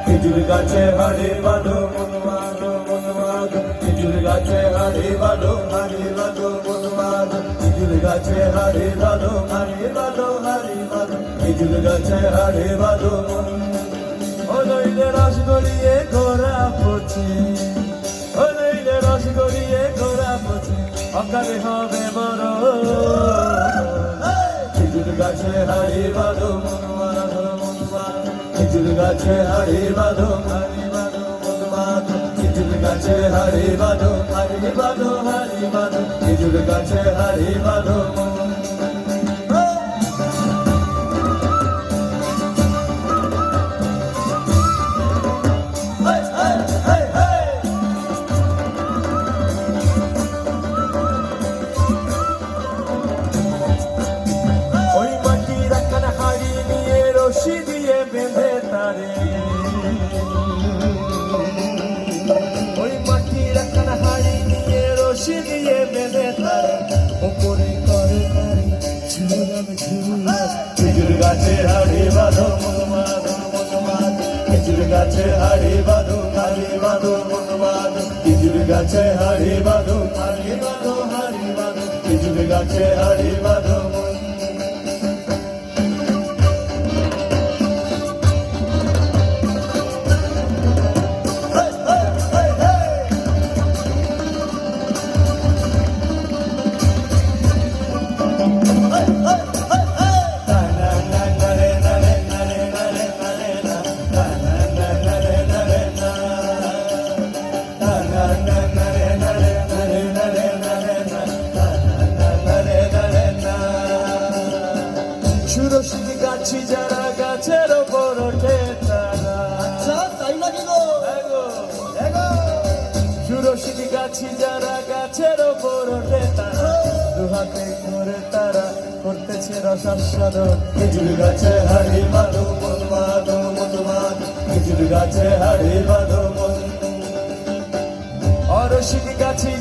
খেজুর গাছে হাড়ি বাঁধো মনমাদো মনমাদো, খেজুর গাছে হাড়ি বাঁধো হাড়ি বাঁধো মনমাদো, খেজুর গাছে হাড়ি বাঁধো হাড়ি বাঁধো হাড়ি বাঁধো, খেজুর গাছে হাড়ি বাঁধো মন। ও নইলে রস গড়িয়ে ঘোরা পড়ছে, ও নইলে রস গড়িয়ে ঘোরা পড়ছে, অকালে হবে বড়। খেজুর গাছে হাড়ি বাঁধো মনমাদো মনমাদো, খেজুর গাছে হাড়ি বাঁধো হাড়ি বাঁধো মনমাদো, খেজুর গাছে হাড়ি বাঁধো হাড়ি বাঁধো হাড়ি বাঁধো, খেজুর গাছে হাড়ি বাঁধো মন। ওই মাটির একখানা হাড়ি নিয়ে রশি দিয়ে বেঁধে তারে, ওই মাটির একখানা হাড়ি নিয়ে রশি দিয়ে বেঁধে তারে, ওপরে করে তারে ঝুলাম ঝুলাম। খেজুর গাছে হাড়ি বাঁধো মনমাদো মনমাদো, খেজুর গাছে হাড়ি বাঁধো হাড়ি বাঁধো মনমাদো, খেজুর গাছে হাড়ি বাঁধো হাড়ি বাঁধো হাড়ি বাঁধো, খেজুর গাছে হাড়ি বাঁধো মন। সুরসিক গাছি যারা গাছের ওপর ওঠে তারা, আচ্ছা তাই নাকি গো? সুরসিক গাছি যারা গাছের ওপর ওঠে তারা, দুহাতে করে তারা করতেছে রসাস্বাদন। খেজুর গাছে হাড়ি বাঁধো মনমাদো মনমাদো, খেজুর গাছে হাড়ি বাঁধো মন। অরসিক গাছি